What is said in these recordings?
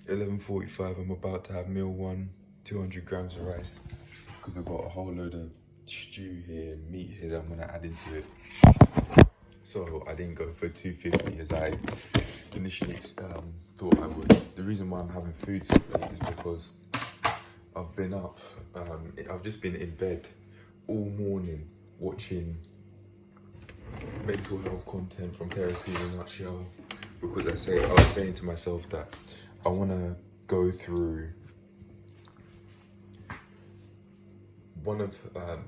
11:45. I'm about to have meal one, 200 grams of rice, because I've got a whole load of stew here, meat here that I'm gonna add into it. So I didn't go for 250 as I initially thought I would. The reason why I'm having food so late is because I've been up, I've just been in bed all morning watching mental health content from Therapy in a Nutshell, because I was saying to myself that I want to go through one of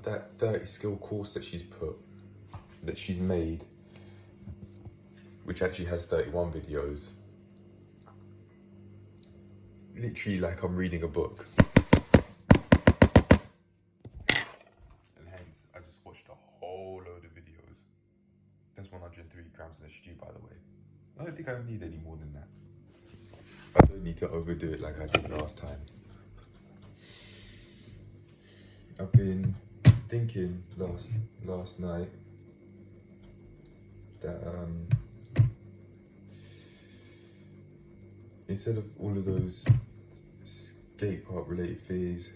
that 30 skill course that she's made, which actually has 31 videos. Literally like I'm reading a book. And hence, I just watched a whole load of videos. That's 103 grams of stew, by the way. I don't think I need any more than that. I don't need to overdo it like I did last time. I've been thinking last night that instead of all of those skate park related fears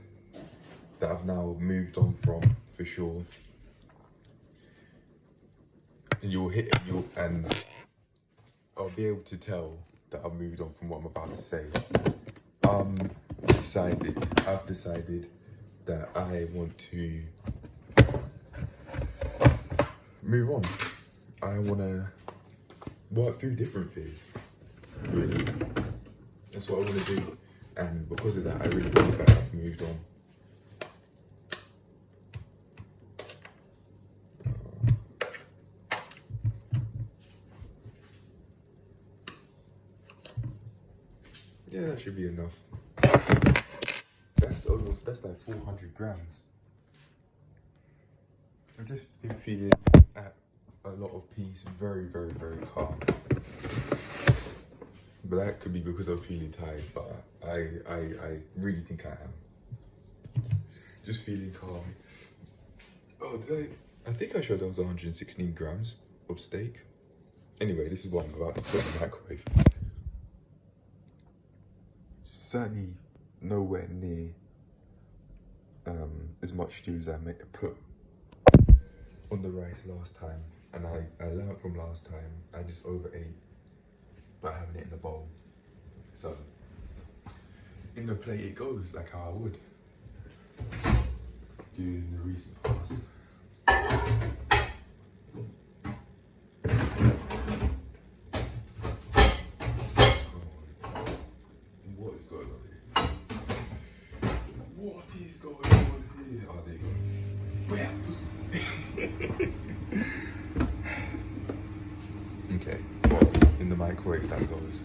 that I've now moved on from, for sure, and I'll be able to tell that I've moved on from what I'm about to say. I've decided that I want to move on. I want to work through different fears, really. That's what I want to do, and because of that, I really believe that I've moved on. Yeah, that should be enough. That's like 400 grams. I've just been feeling at a lot of peace, very, very, very calm. But that could be because I'm feeling tired, but I really think I am. Just feeling calm. Oh, I think I showed that was 116 grams of steak. Anyway, this is what I'm about to put in the microwave. Certainly nowhere near as much stew as I put on the rice last time, and I learned from last time. I just overate by having it in the bowl. So in the plate it goes, like how I would do in the recent past. What is going on here? What is going on here? Oh, there you go. Okay, well, in the microwave that goes.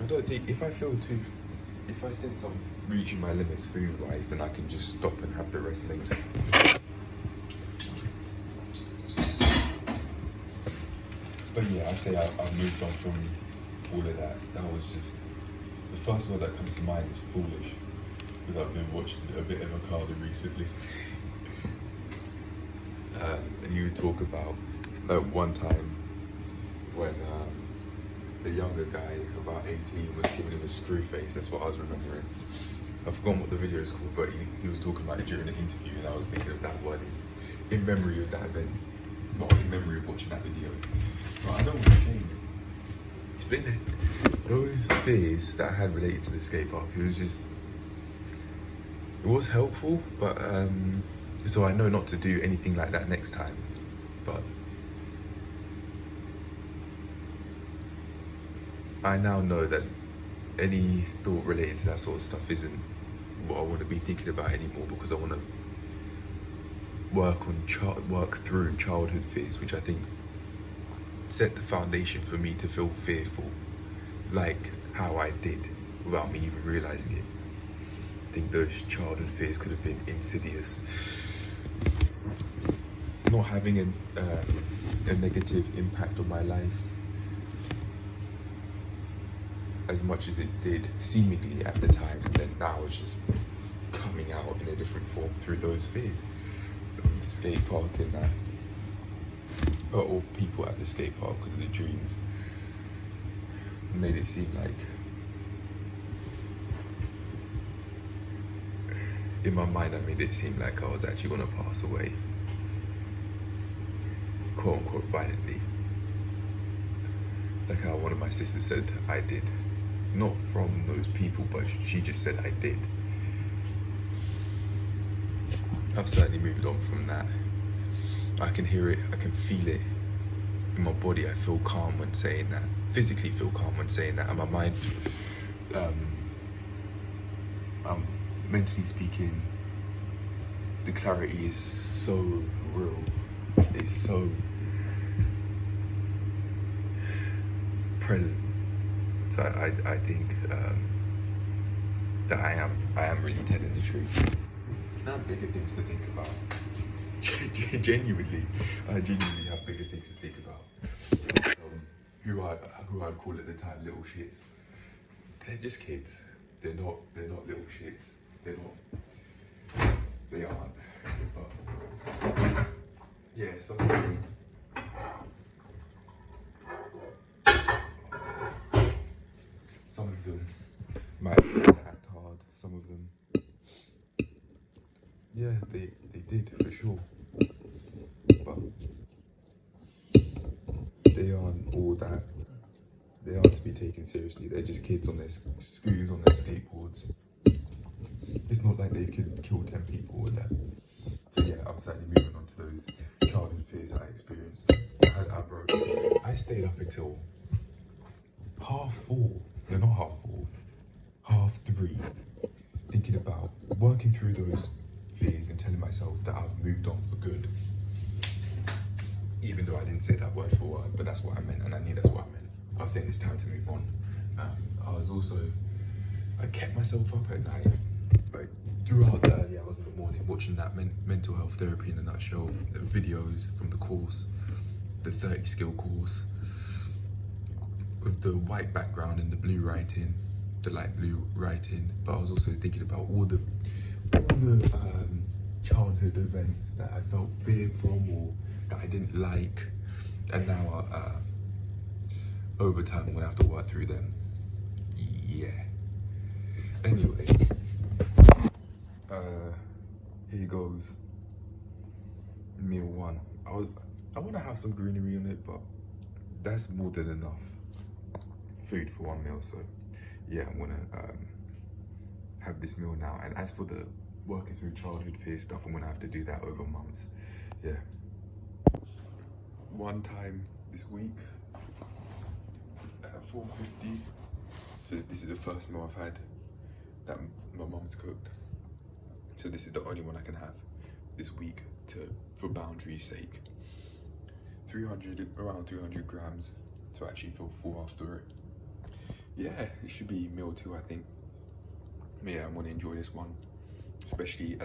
I don't think, if I sense I'm reaching my limits food-wise, then I can just stop and have the rest later. But yeah, I say I moved on from all of that. That was just, the first word that comes to mind is foolish, because I've been watching a bit of Ricardo recently. And you would talk about one time when the younger guy, about 18, was giving him a screw face. That's what I was remembering. I've forgotten what the video is called, but he was talking about it during the interview, and I was thinking of that word in memory of that event, not in memory of watching that video. But I don't want to change it. It's been those fears that I had related to the skate park. It was helpful, but so I know not to do anything like that next time. But I now know that any thought related to that sort of stuff isn't what I want to be thinking about anymore, because I want to work through childhood fears, which I think set the foundation for me to feel fearful, like how I did, without me even realizing it. I think those childhood fears could have been insidious. Not having a negative impact on my life as much as it did seemingly at the time, and then now it's just coming out in a different form through those fears. The skate park and that, or people at the skate park because of the dreams. made it seem like, in my mind, I made it seem like I was actually gonna pass away, quote unquote, violently. Like how one of my sisters said I did. Not from those people, but she just said I did. I've certainly moved on from that. I can hear it, I can feel it in my body. I feel calm when saying that. Physically feel calm when saying that. And my mind, mentally speaking, the clarity is so real. It's so present. So I think that I am really telling the truth. I have bigger things to think about. Genuinely, I genuinely have bigger things to think about. Who I'd call at the time little shits. They're just kids. They're not little shits. They aren't. But yeah, so some of them might have to act hard. Some of them, yeah, they did for sure. But they aren't all that. They aren't to be taken seriously. They're just kids on their scooters, on their skateboards. It's not like they could kill 10 people with that. So yeah, I'm certainly moving on to those childhood fears I experienced. I stayed up until 4:30. No, not 4:30. 3:30. Thinking about working through those fears and telling myself that I've moved on for good. Even though I didn't say that word for word, but that's what I meant, and I knew that's what I meant. I was saying it's time to move on. I kept myself up at night, like throughout the early hours of the morning, watching that mental health therapy in a nutshell, the videos from the course, the 30 skill course, with the white background and the blue writing, the light blue writing. But I was also thinking about all the childhood events that I felt fear from or that I didn't like, and now over time I'm gonna have to work through them. Yeah. Anyway, here goes meal one. I want to have some greenery on it, but that's more than enough food for one meal. So yeah, I'm gonna have this meal now. And as for the working through childhood fear stuff, I'm gonna have to do that over months. Yeah. One time this week at 4:50. So this is the first meal I've had that my mum's cooked. So this is the only one I can have this week for boundary's sake. Around 300 grams to actually feel full after it. Yeah, it should be meal two, I think. Yeah, I'm gonna enjoy this one, especially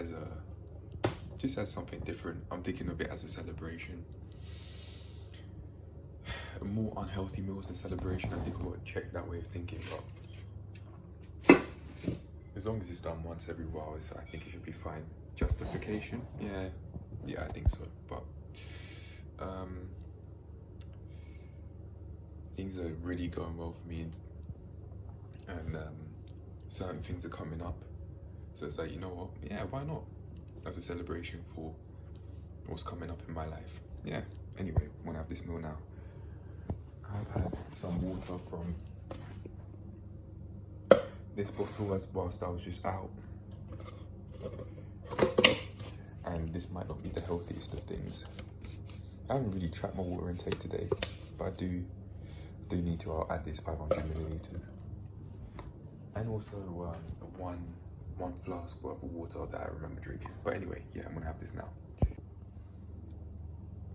just as something different. I'm thinking of it as a celebration. A more unhealthy meal is a celebration. I think I would check that way of thinking, but as long as it's done once every while, I think it should be fine. Justification? Yeah, I think so. But things are really going well for me, and certain things are coming up. So it's like, you know what? Yeah, why not? As a celebration for what's coming up in my life. Yeah. Anyway, I'm gonna have this meal now. I've had some water from this bottle whilst I was just out. And this might not be the healthiest of things. I haven't really tracked my water intake today, but I do need to. I'll add this 500 milliliters. And also one flask worth of water that I remember drinking. But anyway, yeah, I'm gonna have this now.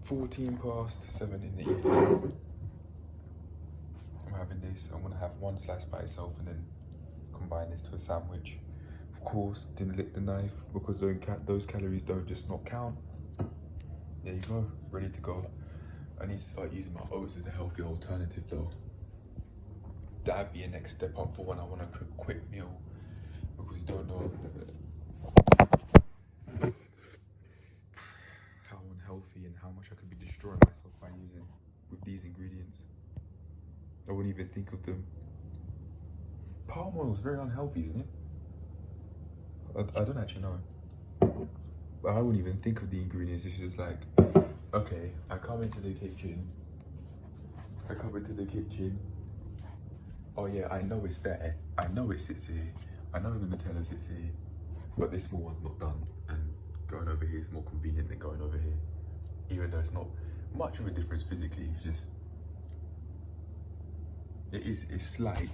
7:14 in the evening. I'm having this. I'm gonna have one slice by itself and then combine this to a sandwich. Of course, didn't lick the knife because those calories don't just not count. There you go, ready to go. I need to start using my oats as a healthy alternative though. That'd be a next step up for when I want to cook a quick meal, because you don't know how unhealthy and how much I could be destroying myself by using with these ingredients. I wouldn't even think of them Palm oil is very unhealthy, isn't it? I don't actually know. But I wouldn't even think of the ingredients. It's just like, okay, I come into the kitchen. Oh yeah, I know it's there. I know it sits here. I know the Nutella sits here. But this small one's not done. And going over here is more convenient than going over here. Even though it's not much of a difference physically, it's just, it's slight.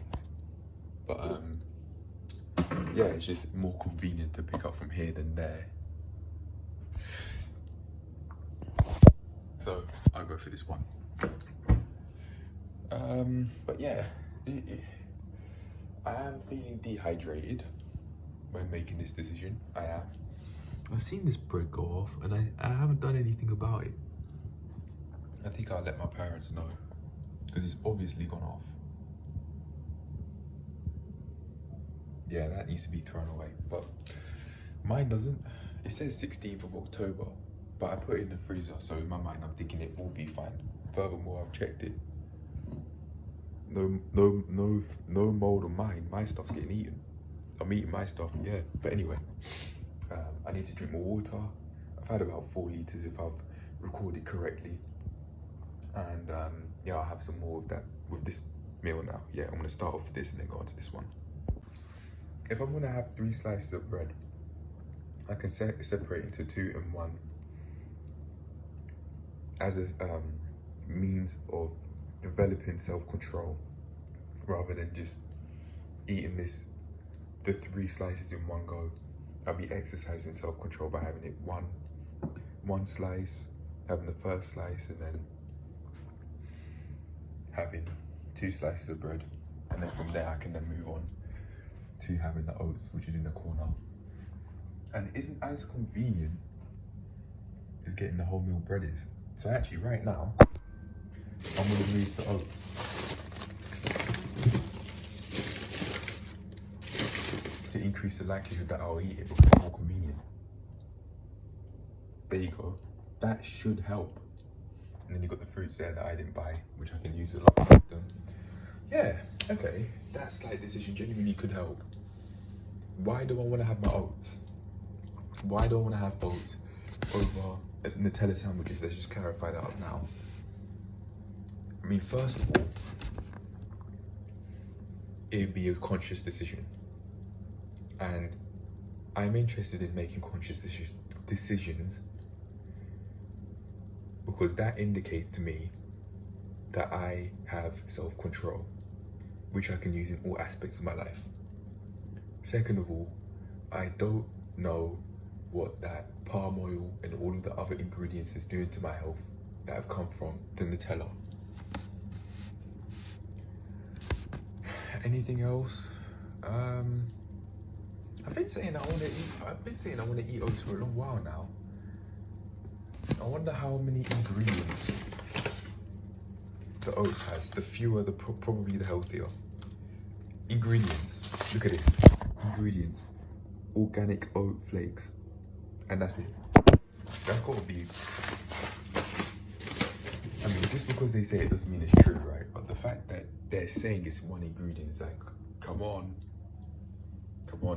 But yeah, it's just more convenient to pick up from here than there. So I'll go for this one. But yeah, I am feeling dehydrated when making this decision. I am. I've seen this bread go off and I haven't done anything about it. I think I'll let my parents know because it's obviously gone off. Yeah, that needs to be thrown away, but mine doesn't. It says 16th of October, but I put it in the freezer, so in my mind I'm thinking it will be fine. Furthermore, I've checked it. No mold on mine. My stuff's getting eaten. I'm eating my stuff, yeah. But anyway, I need to drink more water. I've had about 4 liters if I've recorded correctly. And yeah, I'll have some more of that with this meal now. Yeah, I'm gonna start off with this and then go on to this one. If I'm gonna have 3 slices of bread, I can separate into 2 and 1 as a means of developing self-control rather than just eating the 3 slices in one go. I'll be exercising self-control by having it one slice, having the first slice, and then having 2 slices of bread, and then from there I can then move on to having the oats, which is in the corner, and it isn't as convenient as getting the wholemeal bread is. So actually right now I'm going to move the oats to increase the likelihood that I'll eat it because it's more convenient. There you go. That should help. And then you've got the fruits there that I didn't buy, which I can use a lot of them. Yeah, okay. That slight decision genuinely could help. Why do I want to have my oats? Why do I want to have oats over Nutella sandwiches? Let's just clarify that up now. I mean, first of all, it'd be a conscious decision. And I'm interested in making conscious decisions because that indicates to me that I have self-control, which I can use in all aspects of my life. Second of all, I don't know what that palm oil and all of the other ingredients is doing to my health that have come from the Nutella. Anything else? I've been saying I want to eat oats for a long while now. I wonder how many ingredients the oats has. The fewer, probably the healthier. Ingredients. Look at this. Ingredients. Organic oat flakes. And that's it. That's gotta be. I mean, just because they say it doesn't mean it's true, right? But the fact that they're saying it's one ingredient is like, come on,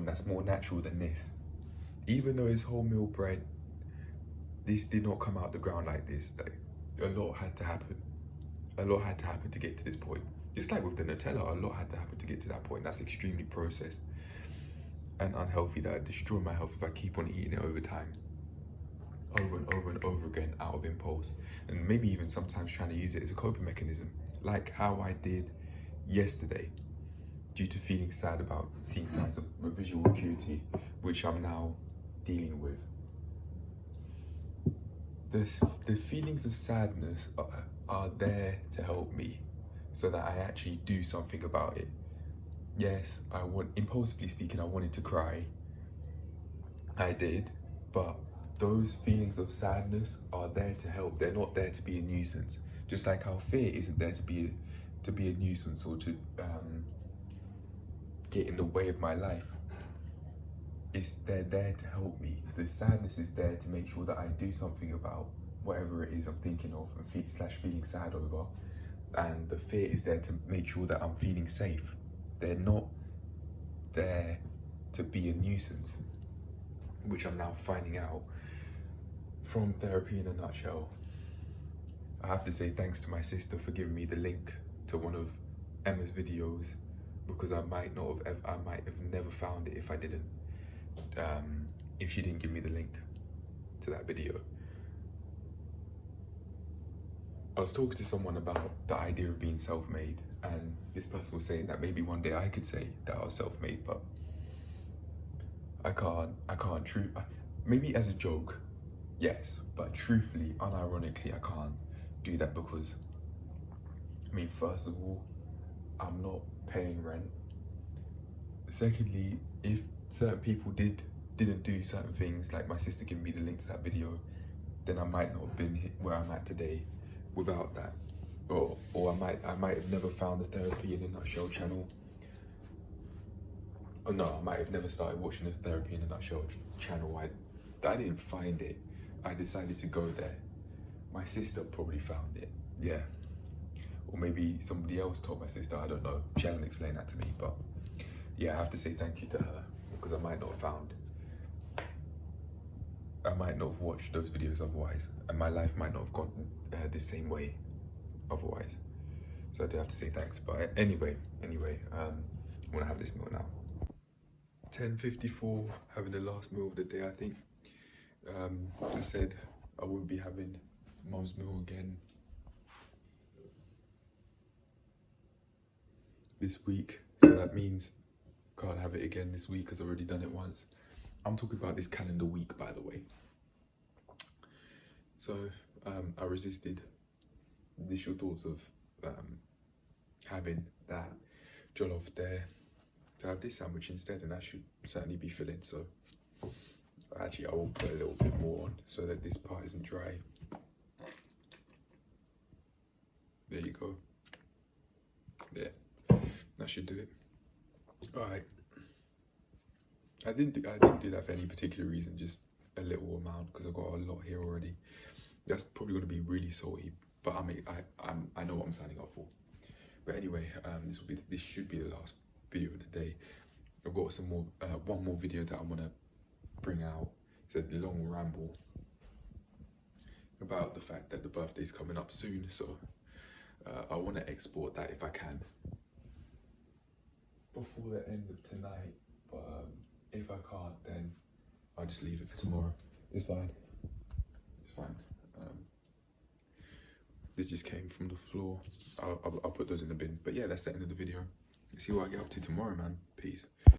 that's more natural than this. Even though it's wholemeal bread, this did not come out the ground like this. Like, a lot had to happen. A lot had to happen to get to this point. Just like with the Nutella, a lot had to happen to get to that point. That's extremely processed and unhealthy that would destroy my health if I keep on eating it over time. Over and over and over again out of impulse. And maybe even sometimes trying to use it as a coping mechanism. Like how I did yesterday due to feeling sad about seeing signs of visual acuity, which I'm now dealing with. The feelings of sadness are there to help me so that I actually do something about it. Yes, impulsively speaking, I wanted to cry. I did, but those feelings of sadness are there to help. They're not there to be a nuisance. Just like how fear isn't there to be a nuisance or to get in the way of my life. They're there to help me. The sadness is there to make sure that I do something about whatever it is I'm thinking of and feeling sad over. And the fear is there to make sure that I'm feeling safe. They're not there to be a nuisance, which I'm now finding out from Therapy in a Nutshell. I have to say thanks to my sister for giving me the link to one of Emma's videos, because I might have never found it if I didn't, if she didn't give me the link to that video. I was talking to someone about the idea of being self-made, and this person was saying that maybe one day I could say that I was self-made, but I can't maybe as a joke, yes, but truthfully, unironically, I can't do that because, I mean, first of all, I'm not paying rent. Secondly, if certain people didn't do certain things, like my sister giving me the link to that video, then I might not have been where I'm at today without that. Or I might have never found the Therapy in a Nutshell channel. Or no, I might have never started watching the Therapy in a Nutshell channel. I didn't find it. I decided to go there. My sister probably found it, yeah. Or maybe somebody else told my sister, I don't know. She hasn't explained that to me, but yeah, I have to say thank you to her, because I might not have watched those videos otherwise, and my life might not have gone the same way otherwise. So I do have to say thanks. But anyway, I'm gonna have this meal now. 10:54, having the last meal of the day, I think. I said I wouldn't be having Mum's meal again this week, so that means can't have it again this week because I've already done it once. I'm talking about this calendar week, by the way. So I resisted initial thoughts of having that jollof there to have this sandwich instead, and that should certainly be filling. So actually I will put a little bit more on so that this part isn't dry. There you go. There, that should do it. All right. I didn't do that for any particular reason, just a little amount because I've got a lot here already. That's probably going to be really salty, but I mean, I know what I'm signing up for. But anyway, this should be the last video of the day. I've got some more, one more video that I'm gonna bring out. It's a long ramble about the fact that the birthday's coming up soon, so I want to export that if I can before the end of tonight. But if I can't, then I'll just leave it for tomorrow. It's fine. It's fine. This just came from the floor. I'll put those in the bin. But yeah, that's the end of the video. See what I get up to tomorrow, man. Peace.